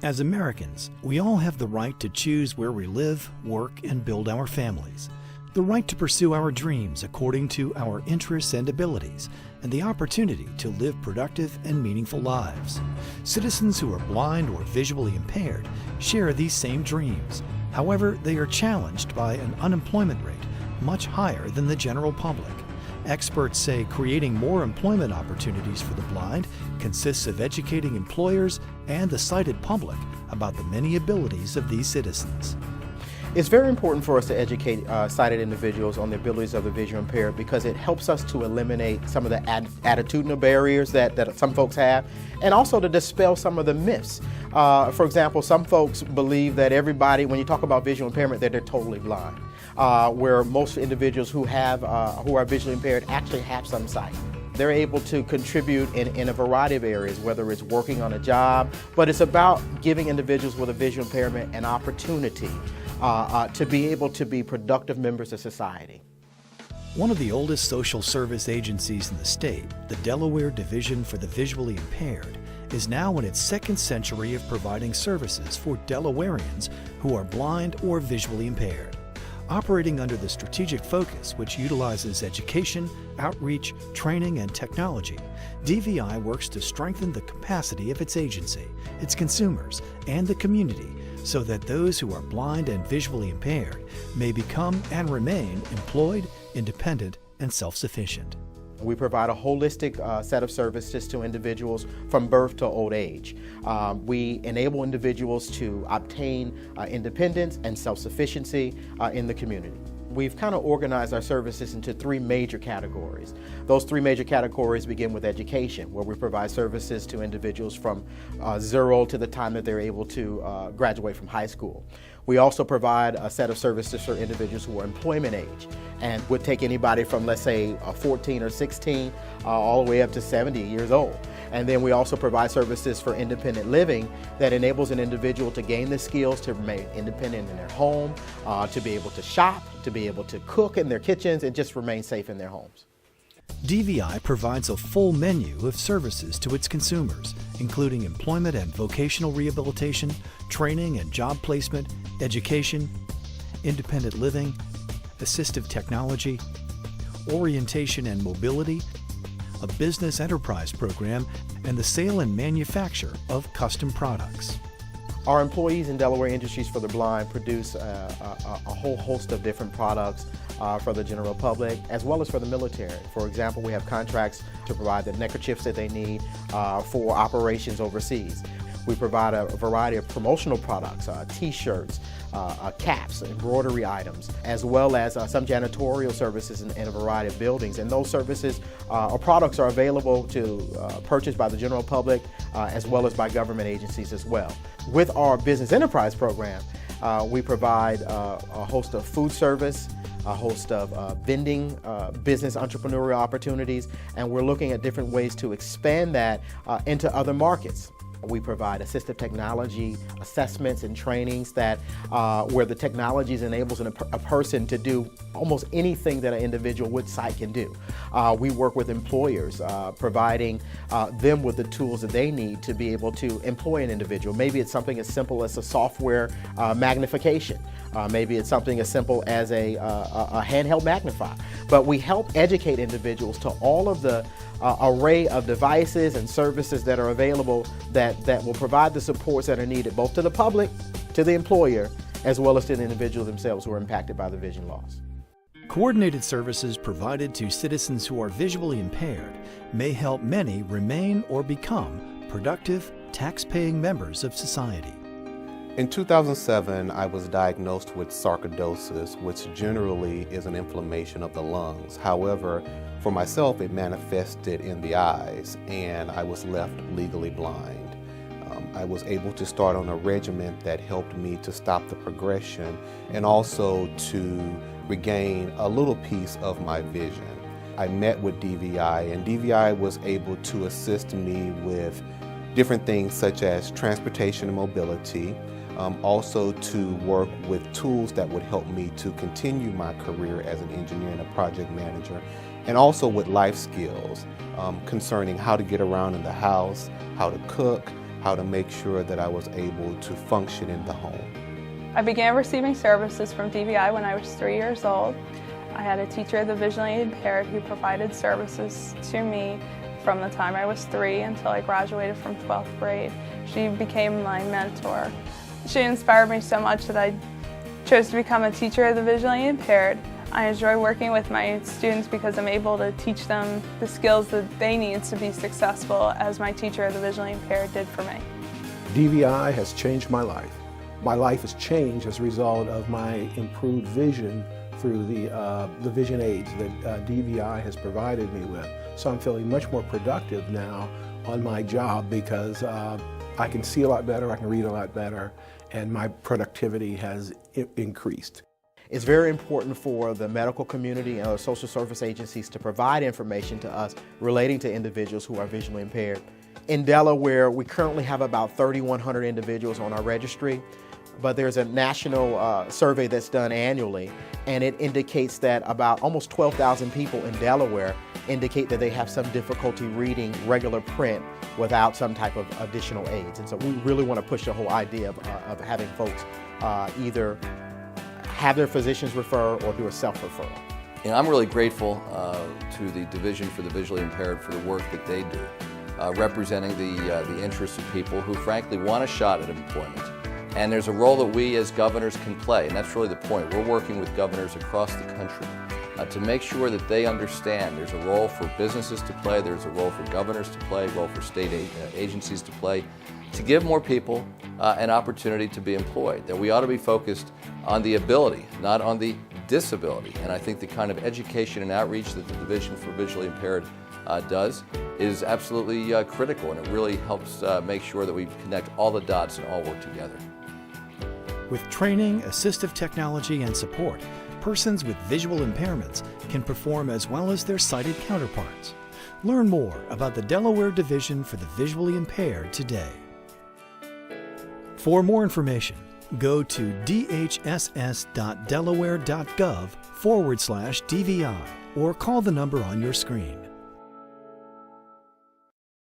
As Americans, we all have the right to choose where we live, work, and build our families. The right to pursue our dreams according to our interests and abilities, and the opportunity to live productive and meaningful lives. Citizens who are blind or visually impaired share these same dreams. However, they are challenged by an unemployment rate much higher than the general public. Experts say creating more employment opportunities for the blind consists of educating employers and the sighted public about the many abilities of these citizens. It's very important for us to educate sighted individuals on the abilities of the visually impaired because it helps us to eliminate some of the attitudinal barriers that some folks have, and also to dispel some of the myths. For example, some folks believe that everybody, when you talk about visual impairment, that they're totally blind, where most individuals who are visually impaired actually have some sight. They're able to contribute in a variety of areas, whether it's working on a job, but it's about giving individuals with a visual impairment an opportunity to be able to be productive members of society. One of the oldest social service agencies in the state, the Delaware Division for the Visually Impaired, is now in its second century of providing services for Delawareans who are blind or visually impaired. Operating under the strategic focus which utilizes education, outreach, training, and technology, DVI works to strengthen the capacity of its agency, its consumers, and the community so that those who are blind and visually impaired may become and remain employed, independent, and self-sufficient. We provide a holistic set of services to individuals from birth to old age. We enable individuals to obtain independence and self-sufficiency in the community. We've kind of organized our services into three major categories. Those three major categories begin with education, where we provide services to individuals from 0 to the time that they're able to graduate from high school. We also provide a set of services for individuals who are employment age and would take anybody from, let's say, 14 or 16 all the way up to 70 years old. And then we also provide services for independent living that enables an individual to gain the skills to remain independent in their home, to be able to shop, to be able to cook in their kitchens, and just remain safe in their homes. DVI provides a full menu of services to its consumers, including employment and vocational rehabilitation, training and job placement, education, independent living, assistive technology, orientation and mobility, a business enterprise program, and the sale and manufacture of custom products. Our employees in Delaware Industries for the Blind produce a whole host of different products for the general public as well as for the military. For example, we have contracts to provide the neckerchiefs that they need for operations overseas. We provide a variety of promotional products, t-shirts, caps, embroidery items, as well as some janitorial services in a variety of buildings. And those services or products are available to purchase by the general public as well as by government agencies as well. With our business enterprise program, we provide a host of food service, a host of vending, business entrepreneurial opportunities, and we're looking at different ways to expand that into other markets. We provide assistive technology assessments and trainings that where the technology enables a person to do almost anything that an individual with sight can do. We work with employers, providing them with the tools that they need to be able to employ an individual. Maybe it's something as simple as a software magnification. Maybe it's something as simple as a handheld magnifier. But we help educate individuals to all of the array of devices and services that are available that will provide the supports that are needed both to the public, to the employer, as well as to the individuals themselves who are impacted by the vision loss. Coordinated services provided to citizens who are visually impaired may help many remain or become productive, tax-paying members of society. In 2007, I was diagnosed with sarcoidosis, which generally is an inflammation of the lungs. However, for myself, it manifested in the eyes, and I was left legally blind. I was able to start on a regimen that helped me to stop the progression and also to regain a little piece of my vision. I met with DVI, and DVI was able to assist me with different things such as transportation and mobility, also to work with tools that would help me to continue my career as an engineer and a project manager, and also with life skills concerning how to get around in the house, how to cook, how to make sure that I was able to function in the home. I began receiving services from DVI when I was 3 years old. I had a teacher of the visually impaired who provided services to me from the time I was 3 until I graduated from 12th grade. She became my mentor. She inspired me so much that I chose to become a teacher of the visually impaired. I enjoy working with my students because I'm able to teach them the skills that they need to be successful, as my teacher of the visually impaired did for me. DVI has changed my life. My life has changed as a result of my improved vision through the vision aids that DVI has provided me with. So I'm feeling much more productive now on my job because I can see a lot better, I can read a lot better, and my productivity has increased. It's very important for the medical community and other social service agencies to provide information to us relating to individuals who are visually impaired. In Delaware, we currently have about 3,100 individuals on our registry, but there's a national survey that's done annually, and it indicates that about almost 12,000 people in Delaware indicate that they have some difficulty reading regular print without some type of additional aids. And so we really want to push the whole idea of having folks either have their physicians refer or do a self-referral. And I'm really grateful to the Division for the Visually Impaired for the work that they do, representing the interests of people who frankly want a shot at employment. And there's a role that we as governors can play, and that's really the point. We're working with governors across the country to make sure that they understand there's a role for businesses to play, there's a role for governors to play, a role for state agencies to play, to give more people an opportunity to be employed. That we ought to be focused on the ability, not on the disability. And I think the kind of education and outreach that the Division for Visually Impaired does is absolutely critical, and it really helps make sure that we connect all the dots and all work together. With training, assistive technology, and support, persons with visual impairments can perform as well as their sighted counterparts. Learn more about the Delaware Division for the Visually Impaired today. For more information, go to dhss.delaware.gov/DVI or call the number on your screen.